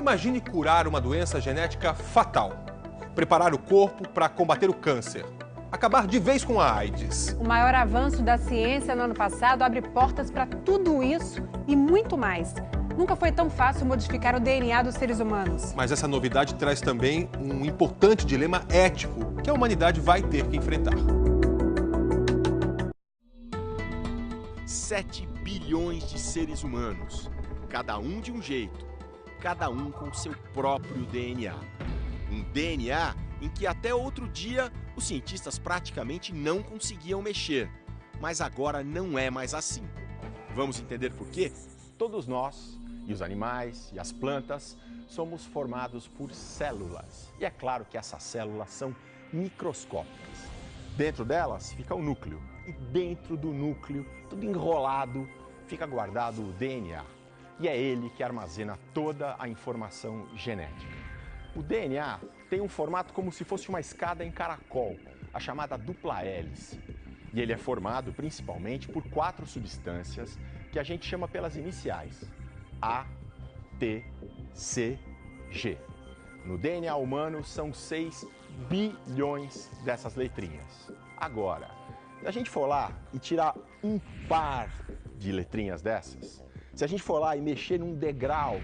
Imagine curar uma doença genética fatal, preparar o corpo para combater o câncer, acabar de vez com a AIDS. O maior avanço da ciência no ano passado abre portas para tudo isso e muito mais. Nunca foi tão fácil modificar o DNA dos seres humanos. Mas essa novidade traz também um importante dilema ético que a humanidade vai ter que enfrentar. 7 bilhões de seres humanos, cada um de um jeito, cada um com seu próprio DNA. Um DNA em que até outro dia os cientistas praticamente não conseguiam mexer, mas agora não é mais assim. Vamos entender por quê? Todos nós, e os animais, e as plantas, somos formados por células. E é claro que essas células são microscópicas. Dentro delas fica o núcleo. E dentro do núcleo, tudo enrolado, fica guardado o DNA. E é ele que armazena toda a informação genética. O DNA tem um formato como se fosse uma escada em caracol, a chamada dupla hélice. E ele é formado principalmente por 4 substâncias que a gente chama pelas iniciais: A, T, C, G. No DNA humano são 6 bilhões dessas letrinhas. Agora, se a gente for lá e tirar um par de letrinhas dessas, se a gente for lá e mexer num degrau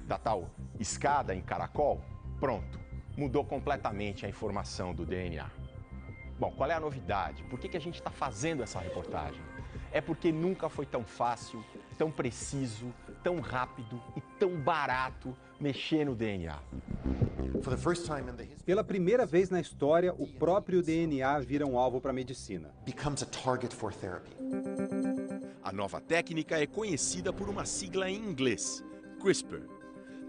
da tal escada em caracol, pronto, mudou completamente a informação do DNA. Bom, qual é a novidade? Por que a gente está fazendo essa reportagem? É porque nunca foi tão fácil, tão preciso, tão rápido e tão barato mexer no DNA. Pela primeira vez na história, o próprio DNA vira um alvo para a medicina. A nova técnica é conhecida por uma sigla em inglês, CRISPR.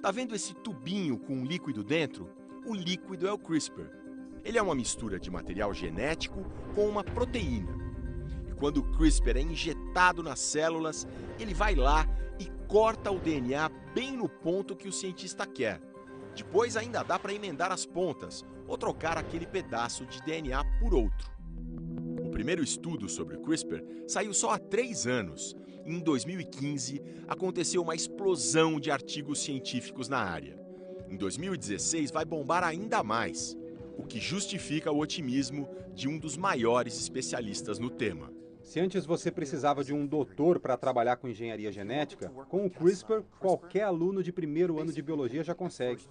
Tá vendo esse tubinho com um líquido dentro? O líquido é o CRISPR. Ele é uma mistura de material genético com uma proteína. E quando o CRISPR é injetado nas células, ele vai lá e corta o DNA bem no ponto que o cientista quer. Depois ainda dá para emendar as pontas ou trocar aquele pedaço de DNA por outro. O primeiro estudo sobre o CRISPR saiu só há 3 anos. E em 2015, aconteceu uma explosão de artigos científicos na área. Em 2016, vai bombar ainda mais, o que justifica o otimismo de um dos maiores especialistas no tema. Se antes você precisava de um doutor para trabalhar com engenharia genética, com o CRISPR, qualquer aluno de primeiro ano de biologia já consegue.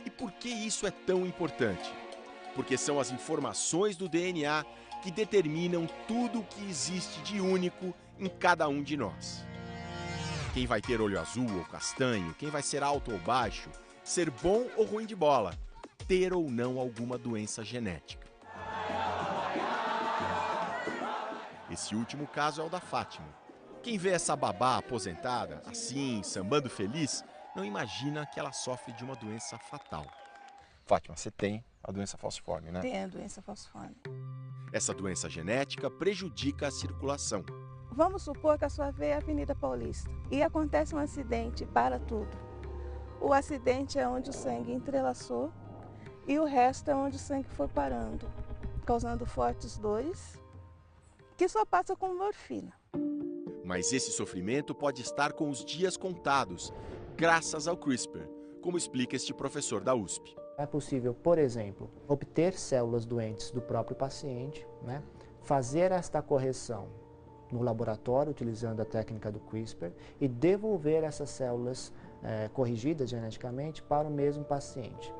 E por que isso é tão importante? Porque são as informações do DNA que determinam tudo o que existe de único em cada um de nós. Quem vai ter olho azul ou castanho, quem vai ser alto ou baixo, ser bom ou ruim de bola, ter ou não alguma doença genética. Esse último caso é o da Fátima. Quem vê essa babá aposentada, assim, sambando feliz, não imagina que ela sofre de uma doença fatal. Fátima, você tem a doença falciforme, né? Tem a doença falciforme. Essa doença genética prejudica a circulação. Vamos supor que a sua veia é a Avenida Paulista e acontece um acidente, para tudo. O acidente é onde o sangue entrelaçou e o resto é onde o sangue foi parando, causando fortes dores, que só passa com morfina. Mas esse sofrimento pode estar com os dias contados, graças ao CRISPR, como explica este professor da USP. É possível, por exemplo, obter células doentes do próprio paciente, né? Fazer esta correção no laboratório, utilizando a técnica do CRISPR, e devolver essas células corrigidas geneticamente para o mesmo paciente.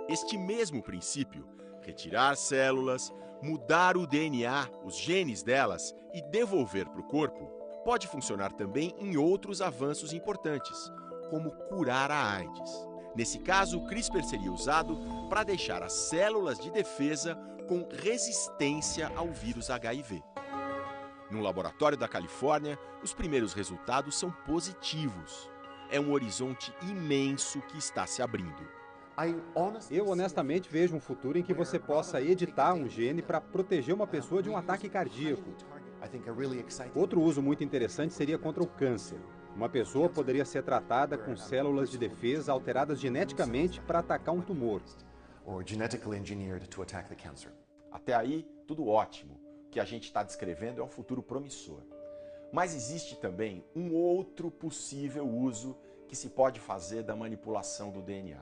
Este mesmo princípio, retirar células, mudar o DNA, os genes delas e devolver para o corpo, pode funcionar também em outros avanços importantes, como curar a AIDS. Nesse caso, o CRISPR seria usado para deixar as células de defesa com resistência ao vírus HIV. No laboratório da Califórnia, os primeiros resultados são positivos. É um horizonte imenso que está se abrindo. Eu honestamente vejo um futuro em que você possa editar um gene para proteger uma pessoa de um ataque cardíaco. Outro uso muito interessante seria contra o câncer. Uma pessoa poderia ser tratada com células de defesa alteradas geneticamente para atacar um tumor. Até aí, tudo ótimo. O que a gente está descrevendo é um futuro promissor. Mas existe também um outro possível uso que que se pode fazer da manipulação do DNA.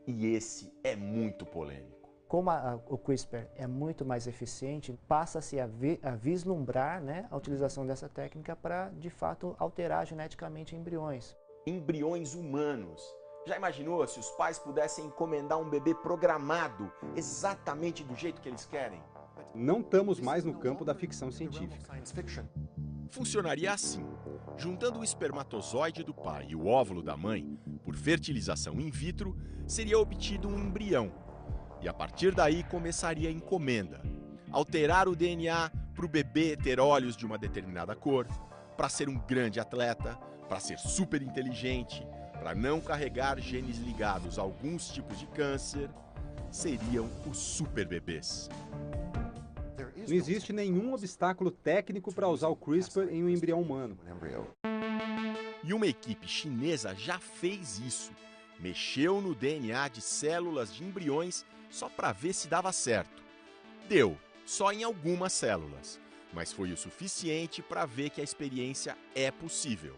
E esse é muito polêmico. Como o CRISPR é muito mais eficiente, passa-se a vislumbrar, né, a utilização dessa técnica para, de fato, alterar geneticamente embriões. Embriões humanos. Já imaginou se os pais pudessem encomendar um bebê programado exatamente do jeito que eles querem? Não estamos mais no campo da ficção científica. Funcionaria assim: juntando o espermatozoide do pai e o óvulo da mãe, por fertilização in vitro, seria obtido um embrião. E a partir daí começaria a encomenda. Alterar o DNA para o bebê ter olhos de uma determinada cor, para ser um grande atleta, para ser super inteligente, para não carregar genes ligados a alguns tipos de câncer, seriam os super bebês. Não existe nenhum obstáculo técnico para usar o CRISPR em um embrião humano. E uma equipe chinesa já fez isso. Mexeu no DNA de células de embriões só para ver se dava certo. Deu, só em algumas células, mas foi o suficiente para ver que a experiência é possível.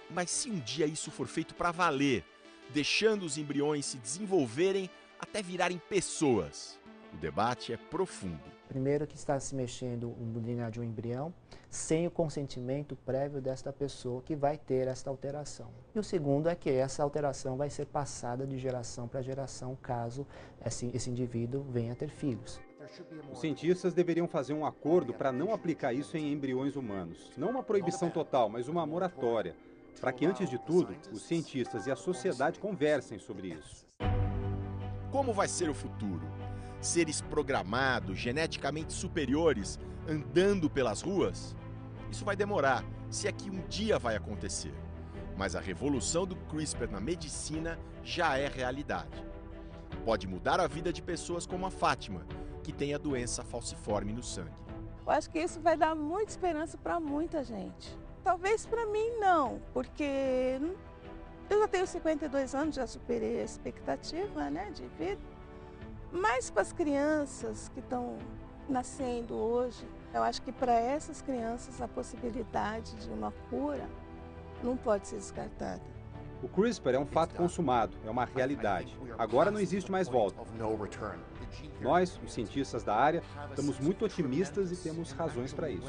Mas se um dia isso for feito para valer, deixando os embriões se desenvolverem até virarem pessoas, o debate é profundo. Primeiro que está se mexendo no DNA de um embrião sem o consentimento prévio desta pessoa que vai ter esta alteração. E o segundo é que essa alteração vai ser passada de geração para geração caso esse indivíduo venha a ter filhos. Os cientistas deveriam fazer um acordo para não aplicar isso em embriões humanos. Não uma proibição total, mas uma moratória, para que, antes de tudo, os cientistas e a sociedade conversem sobre isso. Como vai ser o futuro? Seres programados, geneticamente superiores, andando pelas ruas? Isso vai demorar, se é que um dia vai acontecer. Mas a revolução do CRISPR na medicina já é realidade. Pode mudar a vida de pessoas como a Fátima, que tem a doença falciforme no sangue. Eu acho que isso vai dar muita esperança para muita gente. Talvez para mim não, porque eu já tenho 52 anos, já superei a expectativa, né, de vida. Mas para as crianças que estão nascendo hoje, eu acho que para essas crianças a possibilidade de uma cura não pode ser descartada. O CRISPR é um fato consumado, é uma realidade. Agora não existe mais volta. Nós, os cientistas da área, estamos muito otimistas e temos razões para isso.